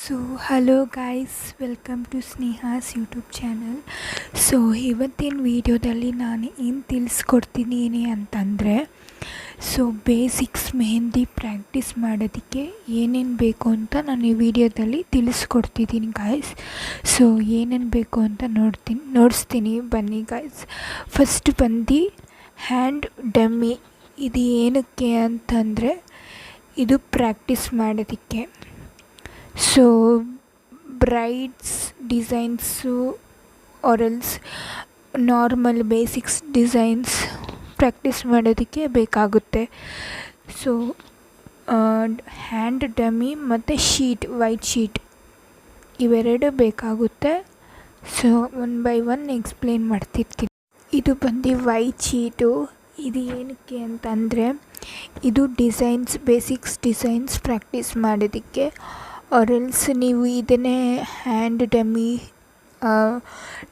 So hello guys, welcome to Sneha's YouTube channel. So ಇವತ್ತಿನ ವೀಡಿಯೋದಲ್ಲಿ ನಾನು ಏನು ತಿಳಿಸ್ಕೊಡ್ತೀನಿ ಅಂತಂದರೆ, ಸೊ ಬೇಸಿಕ್ಸ್ ಮೆಹಂದಿ ಪ್ರಾಕ್ಟೀಸ್ ಮಾಡೋದಕ್ಕೆ ಏನೇನು ಬೇಕು ಅಂತ ನಾನು ಈ ವಿಡಿಯೋದಲ್ಲಿ ತಿಳಿಸ್ಕೊಡ್ತಿದ್ದೀನಿ ಗಾಯ್ಸ್. ಸೊ ಏನೇನು ಬೇಕು ಅಂತ ನೋಡಿಸ್ತೀನಿ ಬನ್ನಿ ಗಾಯ್ಸ್. ಫಸ್ಟ್ ಬಂದು ಹ್ಯಾಂಡ್ ಡಮ್ಮಿ. ಇದು ಏನಕ್ಕೆ ಅಂತಂದರೆ, ಇದು ಪ್ರಾಕ್ಟೀಸ್ ಮಾಡೋದಕ್ಕೆ. So Bryde's designs ಆರೆಲ್ಸ್ normal basics designs practice ಮಾಡೋದಕ್ಕೆ ಬೇಕಾಗುತ್ತೆ. ಸೊ ಹ್ಯಾಂಡ್ ಡಮ್ಮಿ ಮತ್ತು ವೈಟ್ ಶೀಟ್ ಇವೆರಡು ಬೇಕಾಗುತ್ತೆ. So one by one explain ಮಾಡ್ತಿರ್ತೀನಿ. ಇದು ಬಂದು ವೈಟ್ ಶೀಟು. ಇದು ಏನಕ್ಕೆ ಅಂತಂದರೆ, ಇದು ಬೇಸಿಕ್ಸ್ ಡಿಸೈನ್ಸ್ ಪ್ರಾಕ್ಟೀಸ್ ಮಾಡೋದಕ್ಕೆ. ಆರೆಲ್ಸ್ ನೀವು ಇದನ್ನೇ ಹ್ಯಾಂಡ್ ಡಮ್ಮಿ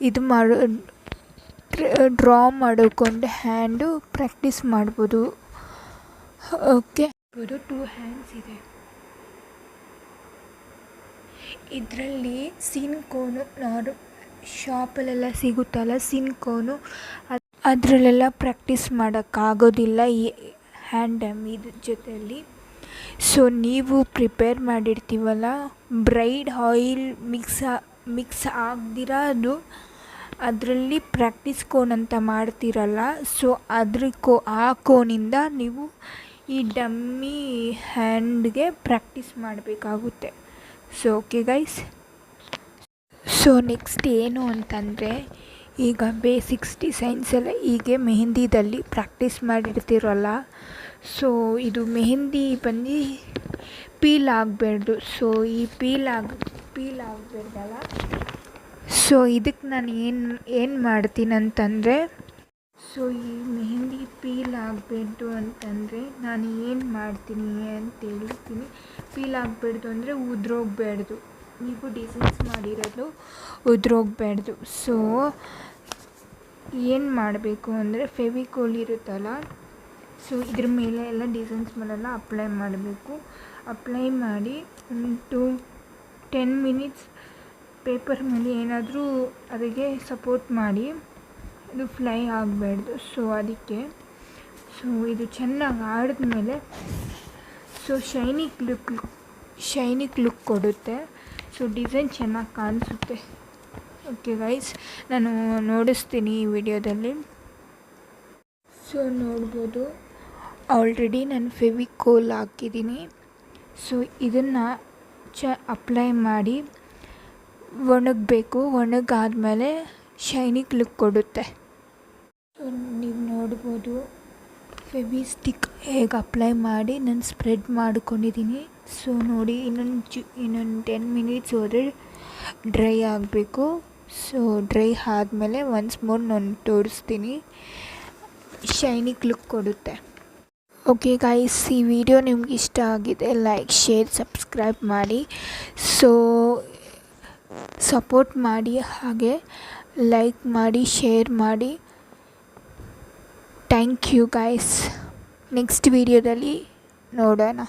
ಇದು ಡ್ರಾ ಮಾಡಿಕೊಂಡು ಹ್ಯಾಂಡು ಪ್ರಾಕ್ಟೀಸ್ ಮಾಡ್ಬೋದು. ಓಕೆ, 2 ಹ್ಯಾಂಡ್ಸ್ ಇದೆ. ಇದರಲ್ಲಿ ಸಿನ್ ಕೋನು ಶಾಪಲ್ಲೆಲ್ಲ ಸಿಗುತ್ತಲ್ಲ, ಸಿನ್ ಕೋನು ಅದರಲ್ಲೆಲ್ಲ ಪ್ರಾಕ್ಟೀಸ್ ಮಾಡೋಕ್ಕಾಗೋದಿಲ್ಲ ಈ ಹ್ಯಾಂಡ್ ಡಮ್ಮಿ ಜೊತೆಯಲ್ಲಿ. ಸೊ ನೀವು ಪ್ರಿಪೇರ್ ಮಾಡಿರ್ತೀವಲ್ಲ, ಬ್ರೈಡ್ ಆಯಿಲ್ ಮಿಕ್ಸ್ ಆಗದಿರ ಅದು ಅದರಲ್ಲಿ ಪ್ರಾಕ್ಟೀಸ್ ಕೋನ್ ಅಂತ ಮಾಡ್ತಿರಲ್ಲ, ಸೊ ಆ ಕೋನಿಂದ ನೀವು ಈ ಡಮ್ಮಿ ಹ್ಯಾಂಡ್ಗೆ ಪ್ರಾಕ್ಟೀಸ್ ಮಾಡಬೇಕಾಗುತ್ತೆ. So okay guys. So next ಏನು ಅಂತಂದರೆ, ಈಗ ಬೇಸಿಕ್ಸ್ ಡಿಸೈನ್ಸ್ ಎಲ್ಲ ಹೀಗೆ ಮೆಹಂದಿದಲ್ಲಿ ಪ್ರಾಕ್ಟೀಸ್ ಮಾಡಿರ್ತೀರಲ್ಲ, ಸೊ ಇದು ಮೆಹಂದಿ ಬಂದು ಪೀಲ್ ಆಗಬಾರ್ದು. ಸೊ ಈ ಪೀಲ್ ಆಗಬಾರ್ದಲ್ಲ, ಸೊ ಇದಕ್ಕೆ ನಾನು ಏನು ಮಾಡ್ತೀನಿ ಅಂತಂದರೆ, ಸೊ ಈ ಮೆಹಂದಿ ಪೀಲ್ ಆಗಬಾರ್ದು ಅಂತಂದರೆ ನಾನು ಏನು ಮಾಡ್ತೀನಿ ಅಂತ ಹೇಳ್ತೀನಿ. ಪೀಲ್ ಆಗಬಾರ್ದು ಅಂದರೆ ಉದುರೋಗ್ಬಾರ್ದು, ನೀವು ಡಿಸೈನ್ಸ್ ಮಾಡಿರೋದು ಉದುರೋಗ್ಬಾರ್ದು. ಸೊ ಏನು ಮಾಡಬೇಕು ಅಂದರೆ, ಫೆವಿಕೋಲ್ ಇರುತ್ತಲ್ಲ, ಸೊ ಇದ್ರ ಮೇಲೆ ಎಲ್ಲ ಡಿಸೈನ್ಸ್ ಮೇಲೆಲ್ಲ ಅಪ್ಲೈ ಮಾಡಬೇಕು. ಅಪ್ಲೈ ಮಾಡಿ ಒಂದು 10 ಮಿನಿಟ್ಸ್ ಪೇಪರ್ ಮೇಲೆ ಏನಾದರೂ ಅದಕ್ಕೆ ಸಪೋರ್ಟ್ ಮಾಡಿ, ಇದು ಫ್ಲೈ ಆಗಬಾರ್ದು. ಸೊ ಅದಕ್ಕೆ ಇದು ಚೆನ್ನಾಗಿ ಆಡಿದ್ಮೇಲೆ ಶೈನಿಕ್ ಲುಕ್ ಕೊಡುತ್ತೆ. ಸೊ ಡಿಸೈನ್ ಚೆನ್ನಾಗಿ ಕಾಣಿಸುತ್ತೆ. ಓಕೆ ಗೈಸ್, ನಾನು ನೋಡಿಸ್ತೀನಿ ಈ ವಿಡಿಯೋದಲ್ಲಿ. ಸೊ ನೋಡ್ಬೋದು, ಆಲ್ರೆಡಿ ನಾನು ಫೆವಿಕೋಲ್ ಹಾಕಿದ್ದೀನಿ. ಸೊ ಇದನ್ನು ಅಪ್ಲೈ ಮಾಡಿ ಒಣಗಬೇಕು. ಒಣಗಾದ್ಮೇಲೆ ಶೈನಿಕ್ ಲುಕ್ ಕೊಡುತ್ತೆ. ಸೊ ನೀವು ನೋಡ್ಬೋದು, ಫೆವಿಸ್ಟಿಕ್ ಹೇಗೆ ಅಪ್ಲೈ ಮಾಡಿ ನಾನು ಸ್ಪ್ರೆಡ್ ಮಾಡ್ಕೊಂಡಿದ್ದೀನಿ. ಸೊ ನೋಡಿ, ಇನ್ನೊಂದು 10 ಮಿನಿಟ್ಸ್ ಹೋದರೆ ಡ್ರೈ ಆಗಬೇಕು. ಸೊ ಡ್ರೈ ಆದಮೇಲೆ ಒನ್ಸ್ ಮೋರ್ ನಾನು ತೋರಿಸ್ತೀನಿ. ಶೈನಿಕ್ ಲುಕ್ ಕೊಡುತ್ತೆ. ಓಕೆ ಗೈಸ್, ಈ ವಿಡಿಯೋ ನಿಮ್ಗೆ ಇಷ್ಟ ಆಗಿದೆ, ಲೈಕ್, ಶೇರ್, ಸಬ್ಸ್ಕ್ರೈಬ್ ಮಾಡಿ. ಸೊ ಸಪೋರ್ಟ್ ಮಾಡಿ, ಹಾಗೆ ಲೈಕ್ ಮಾಡಿ, ಶೇರ್ ಮಾಡಿ. Thank you guys. ನೆಕ್ಸ್ಟ್ ವಿಡಿಯೋದಲ್ಲಿ ನೋಡೋಣ.